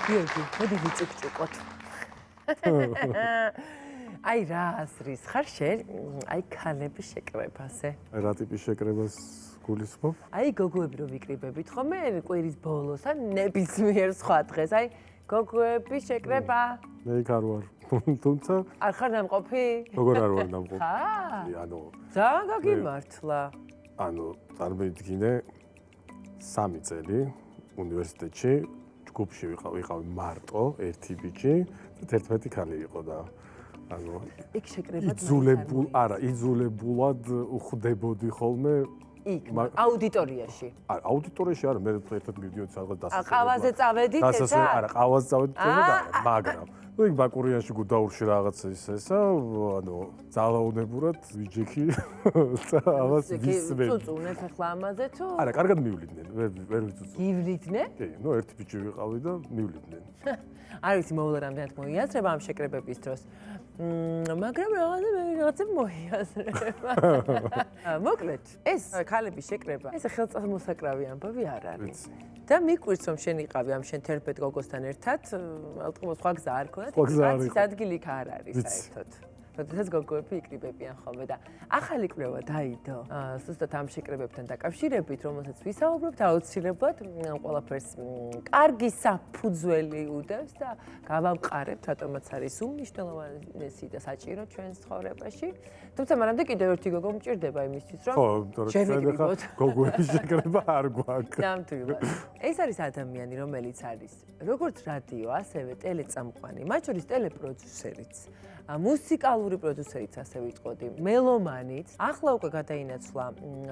გიორგი, მოდი ვიწუქჭუყოთ. აი რა ასრის ხარ შენ? აი ქალების შეკრებაზე. რა ტიპის შეკრებას გულისხმობ? აი გოგოები რომ ვიკრიბებით ხომ კვირის ბოლოს ან ნებისმიერ სხვა დღეს. აი გოგოების შეკრება. მე იქ არ ვარ. თუმცა არ ხარ დამყოფი? როგორ არ ვარ დამყოფი? ხა? ანუ ძალიან გაგიმართლა. ანუ წარმოიდგინე 3 წელი უნივერსიტეტში ჯგუფში ვიყავი მარტო ერთი ბიჭი და 11 ქალი იყო და ანუ იქ შეკრებად იძულებულად უხდებოდი ხოლმე იქ აუდიტორიაში. აუდიტორიაში არა, მე ერთად მივდიოდი სადღაც დასასრულებლად. ყავაზე წავედით ესა? არა, ყავაზე წავედით მაგრამ იქ ბაკურიანში გუდაურში რაღაც ესა, ანუ ძალაუნებურად ვიჯექი და ამას ვისმენ. წუწუნეთ ახლა ამაზე თუ? არა, კარგად მივლიდნენ, ვერ ვიცუწუნ. გივლიდნენ? კი, ნუ ერთი ბიჭი ვიყავი და მივლიდნენ. არ ვიცი მოვლა რამდენად მოიაზრება ამ შეკრებების დროს. მაგრამ რაღაცა მოიაზრება. მოკლედ, ეს ქალების შეკრება, ეს ხელწამოსაკრავი ამბავი არ არის. და მიკვირს რომ შენ იყავი ამ შენ 11 გოგოსთან ერთად, ალბათ სხვა გზა არ ქონდათ, კაცის ადგილი იქ არ არის საერთოდ. როდესაც გოგოები იკრიბებიან ხოლმე და ახალი კვლევა დაიდო. ზუსტად ამ შეკრებებთან დაკავშირებით, რომელსაც ვისაუბრებთ, აუცილებლად ყველაფერს კარგი საფუძველი უდევს და გავამყარებთ, რატომაც არის უმნიშვნელოვანესი და საჭირო ჩვენს ცხოვრებაში. თუმცა მანამდე კიდევ ერთი გოგო მჭირდება იმისთვის, რომ შევიკრიბოთ. გოგოების შეკრება არ გვაქვს. ნამდვილად. ეს არის ადამიანი, რომელიც არის როგორც რადიო, ასევე ტელეწამყვანი, მათ შორის ტელეპროდიუსერიც. მუსიკალური პროდიუსერიც ასე ვიტყოდი, მელომანიც, ახლა უკვე გადაინაცვლა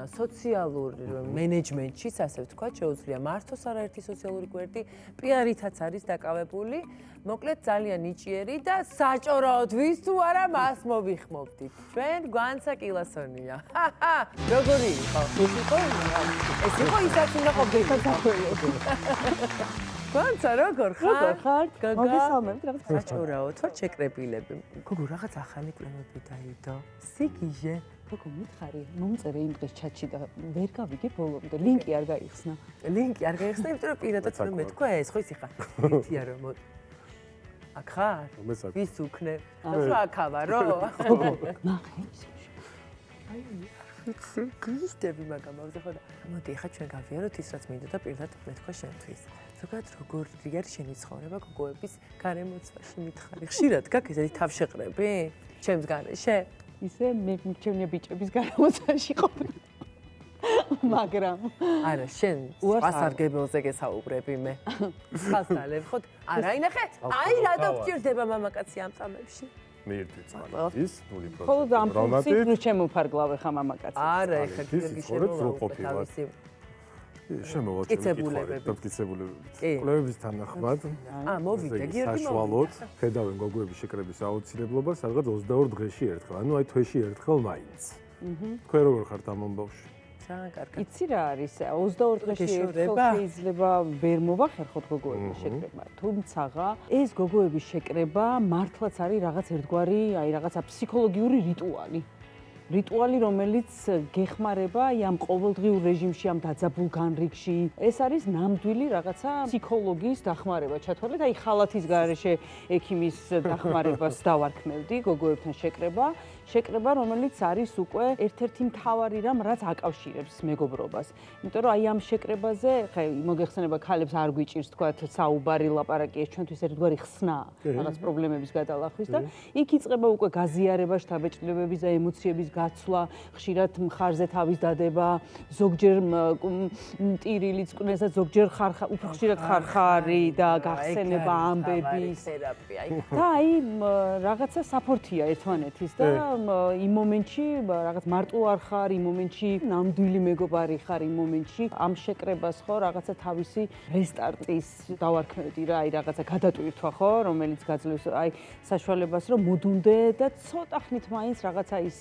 სოციალურ მენეჯმენტში, ასე ვთქვათ, შეუძლია მართოს არაერთი სოციალური გვერდი, პიარითაც არის დაკავებული, მოკლედ ძალიან ნიჭიერი და საჭოროდ ვის თუ არა მას მოვიხმობდით. ჩვენ გვანცა კილასონია. როგორი იყო? ეს იყო ისაც უნდა ყოფილიყო. გვანცა როგორ ხარ? მოგესალმებით, რაღაც საჭურაოდ ვარ შეკრებილები. გოგო, რაღაც ახალი კვლევები დაიდო. სიგიჟე. გოგო, მითხარი, მომწერე იმ დღეს ჩატში და ვერ გავიგე ბოლომდე. ლინკი არ გაიხსნა. ლინკი არ გაიხსნა, იმიტომ რომ პირადად რომ მეთქვა ეს, ხო იცი ხა. მითია რომ აქ ხარ? ვის უქნებ? რა აქავარო? გოგო, ნახე ისე. აი, გისტები მაგამავზე ხო და მოდი ხა ჩვენ გავიაროთ ის რაც მინდა და პირადად მეთქვა შენთვის. ზოგადად როგორი არის შენი ცხოვრება გოგოების გარემოცვაში მითხარი? ხშირად გაქვს ესეთი თავშეყრები? ჩემს გარეშე? ისე მე მრჩევნია ბიჭების გარემოცვაში ყოფნა. მაგრამ არა, შენ სასარგებლოზე გესაუბრები მე. ხასალებ ხო? არა, ინახე. აი რატო გჭირდება მამაკაცი ამ წამებში? მე ერთი წამის 0%. ხოლო ამ ფუნქციით ნუ შემოფარგლავე ხა მამაკაცს. არა, ეხლა გიორგი შემოვაყოთ თავისი დამტკიცებულებებით. კვლევების თანახმად, მოვიდა გიორგი საშუალოდ ხედავენ გოგოების შეკრების აუცილებლობას სადღაც 22 დღეში ერთხელ, ანუ აი თვეში ერთხელ მაინც. თქვენ როგორ ხართ ამ ამბავში? ძალიან კარგი. იცი რა არის? 22 დღეში ერთხელ შეიძლება ვერ მოვახერხოთ გოგოების შეკრება. თუმცა ეს გოგოების შეკრება მართლაც არის რაღაც ერთგვარი, აი რაღაცა ფსიქოლოგიური რიტუალი. რიტუალი, რომელიც გეხმარება ამ ყოველდღიურ რეჟიმში, ამ დაძაბულ განრიგში. ეს არის ნამდვილი რაღაცა ფსიქოლოგიის დახმარება. ჩათვალეთ, აი ხალათის გარეშე ექიმის დახმარებას დავარქმევდი გოგოებთან შეკრება. შეკრება, რომელიც არის უკვე ერთ-ერთი მთავარი რამ, რაც აკავშირებს მეგობრობას. იმიტომ რომ აი ამ შეკრებაზე, ხა მოგეხსენება ქალებს არ გვიჭირს თქვათ საუბარი, ლაპარაკი, ეს ჩვენთვის ერთგვარი ხსნა რაღაც პრობლემების გადალახვის და იქ იწყება უკვე გაზიარება, შთაბეჭდილებების და ემოციების გაცვლა, ხშირად მხარზე თავის დადება, ზოგჯერ ტირილიც კვნეს და ზოგჯერ უფრო ხშირად ხარხარი და გახსენება ამბების. და აი რაღაცა საფორთია ერთმანეთის და იმ მომენტში რაღაც მარტო არ ხარ, იმ მომენტში ნამდვილი მეგობარი ხარ, იმ მომენტში ამ შეკრებას ხო რაღაცა თავისი რესტარტის დავარქმევდი რა, აი რაღაცა გადატვირთვა ხო, რომელიც გაძლევს აი საშუალებას რომ მოდუნდე და ცოტა ხნით მაინც რაღაცა ის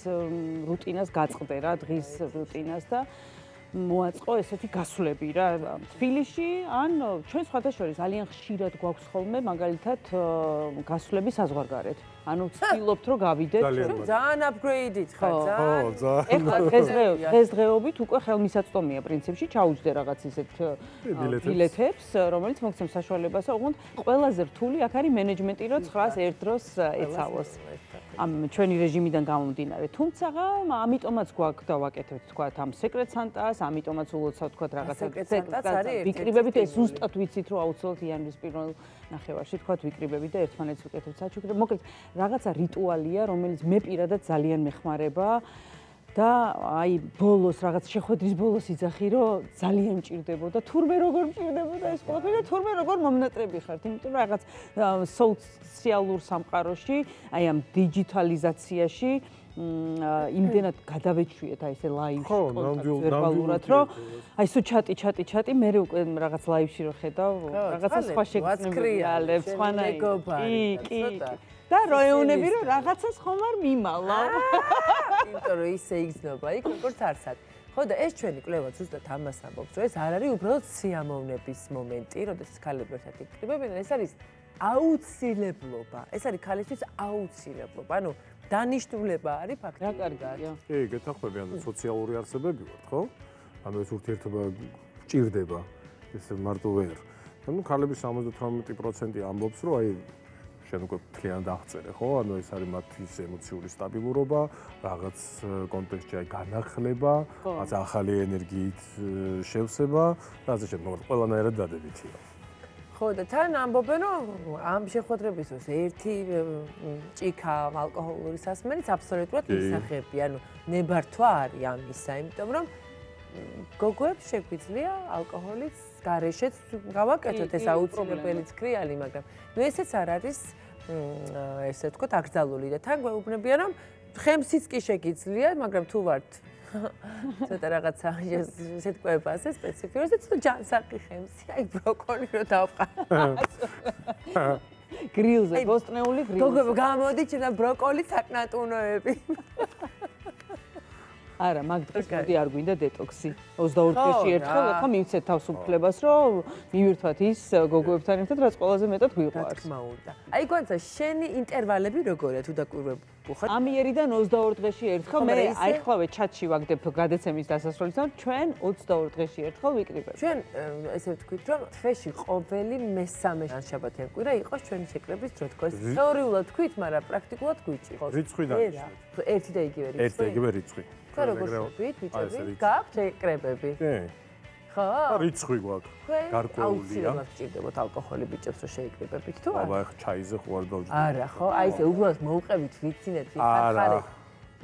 რუტინას გაწყდე რა, დღის რუტინას და მოაწყო ესეთი გასვლები რა თბილისში ან ჩვენ სხვათა შორის ძალიან ხშირად გვაქვს ხოლმე მაგალითად გასვლები საზღვარგარეთ ანუ ვცდილობთ რომ გავიდეთ ძალიან upgrade-ით ხარ ხო ძალიან ეხლა დღესდღეობით უკვე ხელმისაწვდომია პრინციპში ჩაუჯდე რაღაც ისეთ ბილეთებს რომელიც მოგცემ საშუალებას ოღონდ ყველაზე რთული აქ არის მენეჯმენტი რომ 900-ს ერთ დროს ეცალოს ამ ჩვენი რეჟიმიდან გამომდინარე თუმცა ამიტომაც გვაქვს დავაკეთებთ თქვა ამ სეკრეტ სანტას ამიტომაც ულოცავთ თქვა რაღაცა ვიკრიბებით ეს ზუსტად ვიცით რომ აუცილებლად იანვრის პირველ ნახევარში თქვა ვიკრიბებით და ერთმანეთს ვიკეთებთ საჩუქრებს მოკლედ რაღაცა რიტუალია რომელიც მე პირადად ძალიან მეხმარება და აი ბოლოს რაღაც შეხვედრის ბოლოს იძახი რომ ძალიან მჭირდებოდა თურმე როგორ მჭირდებოდა ეს ყველაფერი და თურმე როგორ მომნატრები ხართ იმიტომ რომ რაღაც სოციალურ სამყაროში აი ამ დიჯიტალიზაციაში იმდენად გადავეჩვიეთ აი ესე ლაივში ვერბალურად რომ აი სულ ჩატი მე უკვე რაღაც ლაივში რო ხედავ რაღაცა სხვა შეგრძნებიალებს სხვანაირად კი და რო ეუნები რომ რაღაცას ხომ არ მიმალა იმიტომ რომ ისე იგრძნობა იქ როგორც არსად ხო და ეს ჩვენი კვლევა ზუსტად ამას ამბობს რომ ეს არ არის უბრალოდ სიამოვნების მომენტი როდესაც ქალები ერთად იკრიბებიან ეს არის აუცილებლობა ეს არის ქალისთვის აუცილებლობა ანუ დანიშნულება არის ფაქტობრივად. კი, გეთახმები, ანუ სოციალური არსებები ვართ, ხო? ანუ ეს ურთიერთობა ჭირდება, ეს მარტო ვერ. ანუ ქალების 78% ამბობს, რომ აი შენ უკვე მთლიანად აღწერე, ხო? ანუ ეს არის მათთვის ემოციური სტაბილურობა, რაღაც კონტექსტში აი განახლება, რაც ახალი ენერგიით შევსება, და ასე შემდეგ, მაგრამ ყველანაირად დადებითია. ხო და თან ამბობენ რომ ამ შეხვედრების დროს ერთი ჭიქა ალკოჰოლური სასმელიც აბსოლუტურად მისაღებია, ანუ ნებართვა არის ამისა, იმიტომ რომ გოგოებს შეგვიძლია ალკოჰოლის გარეშეც გავაკეთოთ ეს აუცილებელიც ქრიალი, მაგრამ ნუ ესეც არ არის ესე ვთქვათ აკრძალული და თან გვეუბნებიან რომ ხემსიც კი შეგიძლია, მაგრამ თუ ვართ ცოტა რაღაცა შეთქვებაზე სპეციფიურად და ცოტა ჯანსაღი ხემსი, აი ბროკოლი რო დავყავ. გრილზე, ბოსტნეული გრილზე. გოგო გამოდით და ბროკოლი საკნატუნოები. არა, მაგ დღეს მოდი არ გვინდა დეტოქსი. 24 დღეში ერთხელ ხომ მივცეთ თავს უფლებას, რომ მივირთვათ ის გოგოებთან ერთად, რაც ყველაზე მეტად გვიყვარს. რა თქმა უნდა. აი გვანცა შენი ინტერვალები როგორია თუ დაკვირვებული ხარ? ამიერიდან 22 დღეში ერთხელ მე აიხლავე ჩატში ვაგდებ გადაცემის დასასრულისთან, ჩვენ 22 დღეში ერთხელ ვიკრიბებთ. ჩვენ ესე ვთქვით, რომ თვეში ყოველი მესამე შაბათიან კვირა იყოს ჩვენი შეკრების დრო თქოს. თეორიულად ვთქვით, მაგრამ პრაქტიკულად გვიჭირავს. რიცხვიდან ერთი და იგივე რიცხვი. ერთი და იგივე რიცხვი. ხო როგორ ვთქვით, ბიჭები, გაქვთ შეკრებები. კი. ხო? რიცხვი გვაქვს. გარკვეულია. აუცილებლად ჭირდებათ ალკოჰოლი ბიჭებს რომ შეიკრიბებით თუ არა? აბა ეხა ჩაიზე ხوار დავჯდა. არა, ხო? აი ესე უბრალოდ მოვყევით, ვიცინეთ, ვიხარხარეთ.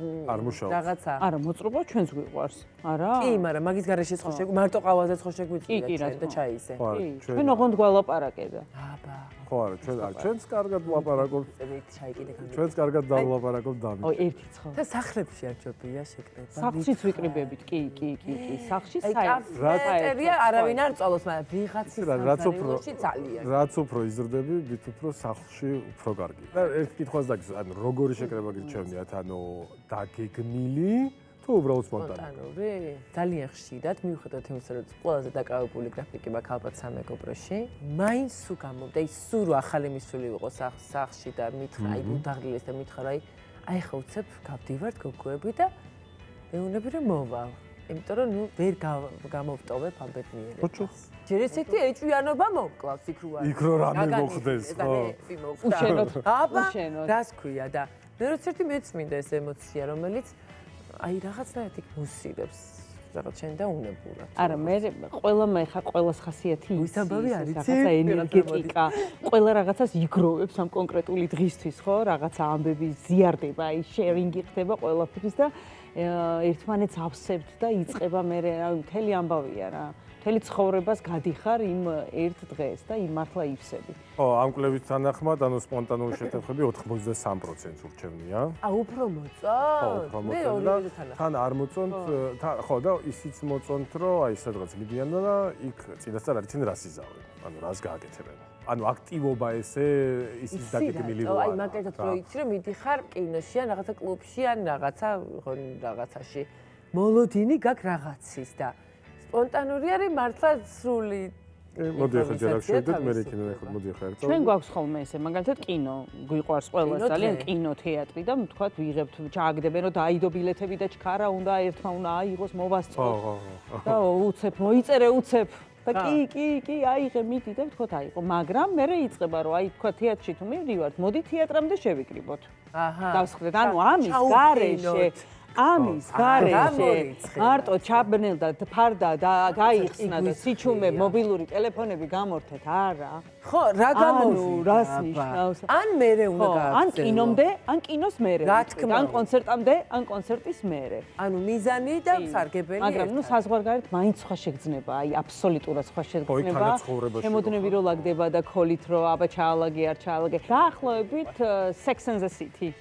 არ მუშაობს. რაღაცა. არა, მოწრობა ჩვენს გვიყვარს. არა? კი, მაგრამ მაგის გარეშეც ხო მარტო ყავაზეც ხო შეგვიძლია ჩვენ და ჩაიზე. კი, ჩვენ ოღონდ გვალაპარაკება. აბა. ხო არა, ჩვენს კარგად ვლაპარაკობთ. ჩაიკიდე გამი. ჩვენს კარგად დავლაპარაკობთ დამი. ой, ერთი ცხო. და სახლებში არ ჯობია შეკრება. სახლშიც ვიკრიბებით, კი. სახლში საერთოდ არავინ არ წვალოს, მაგრამ ვიღაცის სამსარიულოში ძალიან. რაც უფრო იზრდები, მით უფრო სახლში უფრო კარგი. და ერთ კითხვას დაგისვა, ანუ როგორი შეკრება გირჩევნიათ, ანუ დაგეგმილი თუ უბრალოდ სპონტანური? ძალიან ხშირად მიუხედავად იმისა, რომ ყველაზე დაკავებული გრაფიკი მაქვს ალბათ სამეგობროში, მაინც სულ გამოვდა ის სულ რო ახალი მისული იყო სახლში და მითხრა, აი უდაღლილეს და მითხრა, აი ხა უცებ გავდივართ გოგოები და მეუნები რომ მოვალ. იმიტომ რომ ნუ ვერ გამოვტოვებ ამ ბედნიერებას. ჯერ ესეთი ეჭვიანობა მომკლავს იქ რო არის. იქ რო რამე მოხდეს, ხო? უშენოდ. აბა, რას ქვია და მე როცა ერთი მეწმინდა ეს ემოცია, რომელიც აი რაღაცნაირად იქ მუსილებს რაღაც შენ და უნებურად. არა, მე ყველა ხა ყველას ხასიათი ის ამბავი არის, რაღაცა ენერგეტიკა, ყველა რაღაცას იგროვებს ამ კონკრეტული დღისთვის, ხო? რაღაცა ამბები ზიარდება, აი შერინგი ხდება ყველაფრის და ერთმანეთს ავსებთ და იწყება მე მთელი ამბავია რა. მთელი ცხოვრებას გადიხარ იმ ერთ დღეს და იმ მართლა ივსები. ხო, ამ კვლევის თანახმად, ანუ სპონტანური შეთანხმები 83%-ს ურჩევნია. უფრო მოწონთ? ხო, თან არ მოწონთ, ხო და ისიც მოწონთ, რომ აი სადღაც მიდიან და იქ წინასწარ არ იციან რას იზავენ, ანუ რას გააკეთებენ. ანუ აქტივობა ესე ისიც დაგეგმილი როა. აი მაგალითად რო იცი რომ მიდიხარ კინოში ან რაღაცა კლუბში ან რაღაცაში. მოლოდინი გაქვს რაღაცის და სპონტანური არის მართლა სრული მოდი ახლა ჯერ აქ შევიდეთ, მე იქიდან ახლა მოდი ახლა ერთად. ჩვენ გვაქვს ხოლმე ესე, მაგალითად კინო, გვიყვარს ყველას ძალიან კინო, თეატრი და თქვათ ვიღებთ, ჩააგდებენ რომ დაიდო ბილეთები და ჩქარა უნდა ერთმა უნდა აიღოს, მოვასწროთ. და უცებ მოიწერე უცებ. და კი, აიღე მიდი და თქვათ აიღო, მაგრამ მე იწყება რომ აი თქვა თეატრში თუ მივდივართ, მოდი თეატრამდე შევიკრიბოთ. აჰა. დავსხდეთ, ანუ ამის გარეშე მარტო ჩაბნელ და ფარდა და გაიხსნა და სიჩუმე მობილური ტელეფონები გამორთეთ, არა. ხო, რა გამოვიდა? რას ნიშნავს? ან მერე უნდა გააქცევო. ან კინომდე, ან კინოს მერე. ან კონცერტამდე, ან კონცერტის მერე. ანუ მიზანი და სარგებელი. მაგრამ ნუ საზღვარგარეთ მაინც სხვა შეგრძნება, აი აბსოლუტურად სხვა შეგრძნება. შემოდნები რომ ლაგდება და ქოლით რომ აბა ჩაალაგე არ ჩაალაგე. დაახლოებით Sex and the City.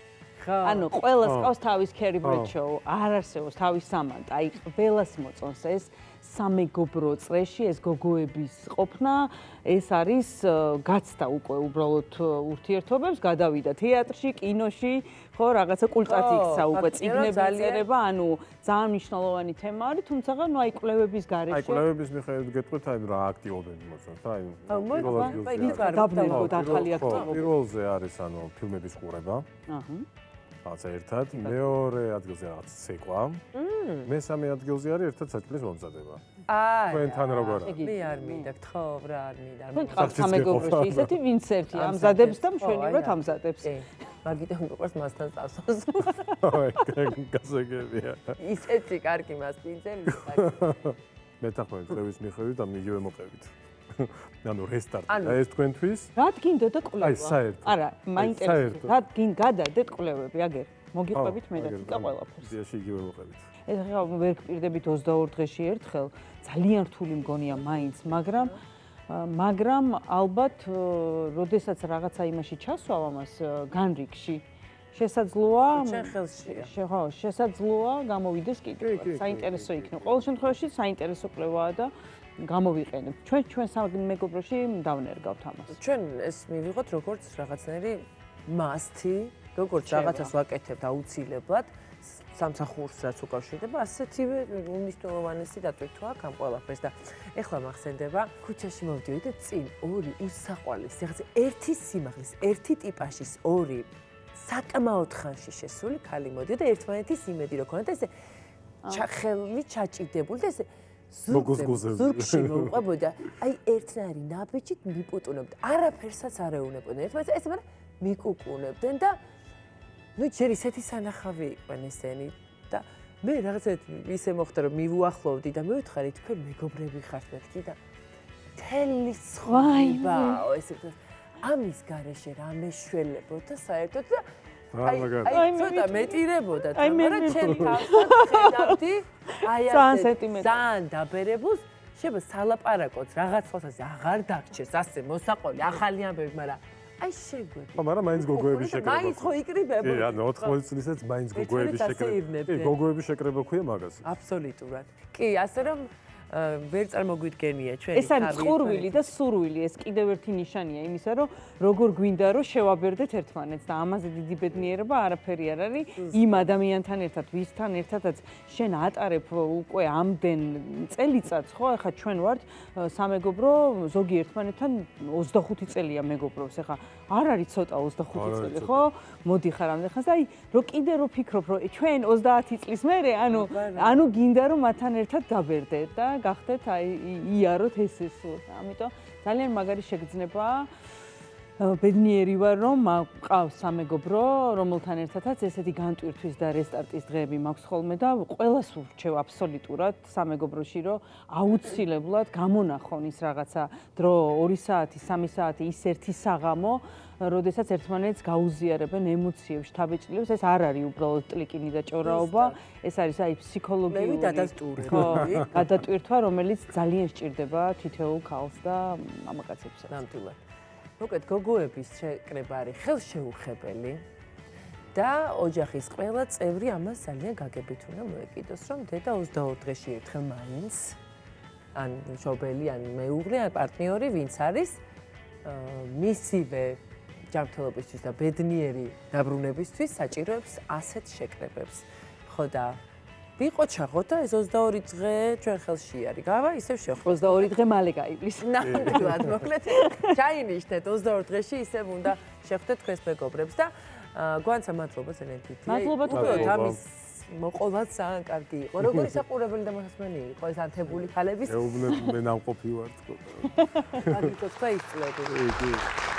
ანუ ყველას ყავს თავის Carrie Bradshaw, არ არსებობს თავის Samantha. აი ყველას მოწონს ეს სამეგობრო წრეში, ეს გოგოების ყოფნა, ეს არის გაცდა უკვე უბრალოდ ურთიერთობებს, გადავიდა თეატრში, კინოში, ხო, რაღაცა კულტად იქცა უკვე წიგნები წერება, ანუ ძალიან მნიშვნელოვანი თემა არის, თუმცა ნუ აი კვლევების გარეშე. აი კვლევების მიხედვით გეტყვით, აი რა აქტიობები მოწონთ, აი დაბრუნებოდ ახალი აქტიობები. პირველზე არის ანუ ფილმების ყურება. აჰა. რაც ერთად, მეორე ადგილზე რაღაც ცეკვა. მესამე ადგილზე არის ერთად საჭმლის მომზადება. თქვენთან როგორ არის? მე არ მინდა, გთხოვ რა არ მინდა. თქვენ სამეგობროში ისეთი ვინც ერთი ამზადებს და მშვენივრად ამზადებს. მაგიტო მიყვარს მასთან წავსოს. გასაგებია. ისეთი კარგი მასპინძელი. მეთანხმებით წევის მიხედვით და იგივე მოყევით. ანუ რესტარტი. ეს თქვენთვის? რა გინდა და კვლევა? აი საერთოდ. არა, მაინტერესებს. რა გადადეთ კვლევები, აგერ. მოგიყვებით მე და თვითონ ყველაფერს. იდეაში იგივე მოყევით. ეს ახლა ვერ გპირდებით 22 დღეში ერთხელ, ძალიან რთული მგონია მაინც, მაგრამ ალბათ, როდესაც რაღაცა იმაში ჩასვავ ამას განრიგში, შესაძლოა ხო, შესაძლოა გამოვიდეს კიდევ. საინტერესო იქნება. ყოველ შემთხვევაში საინტერესო კვლევაა და გამოვიყენებ. ჩვენ სამეგობროში დავნერგავთ ამას. ჩვენ ეს მივიღოთ როგორც რაღაცნაირი მასთი, როგორც რაღაცას ვაკეთებთ აუცილებლად, სამსახურს რაც უკავშირდება, ასეთივე უმნიშვნელოვანესი დატვირთვა აქ ამ ყველაფერს და ეხლა მახსენდება, ქუჩაში მოვდივით და წინ ორი უსაყვარლესი, რაღაცა ერთი სიმაღლის, ერთი ტიპაჟის ორი საკმაოდ ხანში შესული ქალი მოდიოდა და ერთმანეთის იმედი რო ქონდა ესე ხელი ჩაჭიდებული და ესე ზურგში მოუყვებოდა, აი ერთნაირი ნაბეჭით მიპუტუნებდა, არაფერსაც არ ეუნებოდნენ ერთმანეთს, ესე მაგრამ მიკუკუნებდნენ და ნუ ჯერ ისეთი სანახავი იყვნენ ესენი და მე რაღაცა ისე მოხდა რომ მივუახლოვდი და მივითხარი თქვენ მეგობრები ხართ მეთქი და თელი სხვაებაო ესე ამის გარეშე რა მეშველებოდა საერთოდ და აი ცოტა მეტირებოდა მაგრამ ჩემი თავსად ხედავდი აი ასე ძალიან დაბერებულს შეიძლება სალაპარაკოც რაღაც ხოსას აღარ დაგჭირს ასე მოსაყოლი ახალი ამბები მაგრამ აი შეგვედი. ხო, მაგრამ მაინც გოგოების შეკრება. მაინც ხო იკრიბებოდი. კი, ანუ 80 წლისაც მაინც გოგოების შეკრება. კი, გოგოების შეკრება ქვია მაგას. აბსოლუტურად. კი, ასე რომ ვერ წარმოგვიდგენია ჩვენი ეს არის წყურვილი და სურვილი, ეს კიდევ ერთი ნიშანია იმისა, რომ როგორ გვინდა რომ შევაბერდეთ ერთმანეთს და ამაზე დიდი ბედნიერება არაფერი არ არის იმ ადამიანთან ერთად, ვისთან ერთადაც შენ ატარებ უკვე ამდენ წელიწადს, ხო, ახლა ჩვენ ვართ სამეგობრო, ზოგი ერთმანეთთან 25 წელია მეგობრობს, ახლა არ არის ცოტა 25 წელი, ხო? მოდიხარ ამდენ ხანს და აი რო კიდე რო ფიქრობ, რომ ჩვენ 30 წლის მერე, ანუ გინდა რომ მათთან ერთად დაბერდეთ და გახდეთ აი იაროთ ეს სულ. ამიტომ ძალიან მაგარი შეგრძნებაა. ბედნიერი ვარ რომ მყავს სამეგობრო, რომელთან ერთადაც ესეთი განტვირთვის და რესტარტის დღეები მაქვს ხოლმე და ყველას ურჩევ აბსოლუტურად სამეგობროში რომ აუცილებლად გამონახონ ის რაღაცა დრო 2 საათი, 3 საათი ის ერთი საღამო როდესაც ერთმანეთს გაუზიარებენ ემოციებს, შთაბეჭდილებს, ეს არ არის უბრალოდ ტლიკინი და ჭორაობა, ეს არის აი ფსიქოლოგიური გადატვირთვა, რომელიც ძალიან სჭირდება თითოეულ ქალს და მამაკაცებს. ნამდვილად. მოკლედ გოგოების შეკრება არის ხელშეუხებელი და ოჯახის ყველა წევრი ამას ძალიან გაგებით უნდა მოეკიდოს, რომ დედა 22 დღეში ერთხელ მაინც ან მშობელი, ან მეუღლე, ან პარტნიორი, ვინც არის მისივე ჯანმრთელობისთვის და ბედნიერი დაბრუნებისთვის საჭიროებს ასეთ შეკრებებს. ხო და ვიყო ჩაღოთ და ეს 22 დღე ჩვენ ხელში არის. გავა ისევ შევხვდით. 22 დღე მალე გაივლის. ნამდვილად, მოკლედ ჩაინიშნეთ 22 დღეში ისევ უნდა შევხვდეთ თქვენს მეგობრებს და გვანცა მადლობა ძალიან დიდი. მადლობა უბრალოდ ამის მოყოლად ძალიან კარგი იყო. როგორი საყურებელი და მოსმენი იყო ეს ანთებული ქალების. მე ნამყოფი ვარ თქო. აგიტო თქვა ისწლები.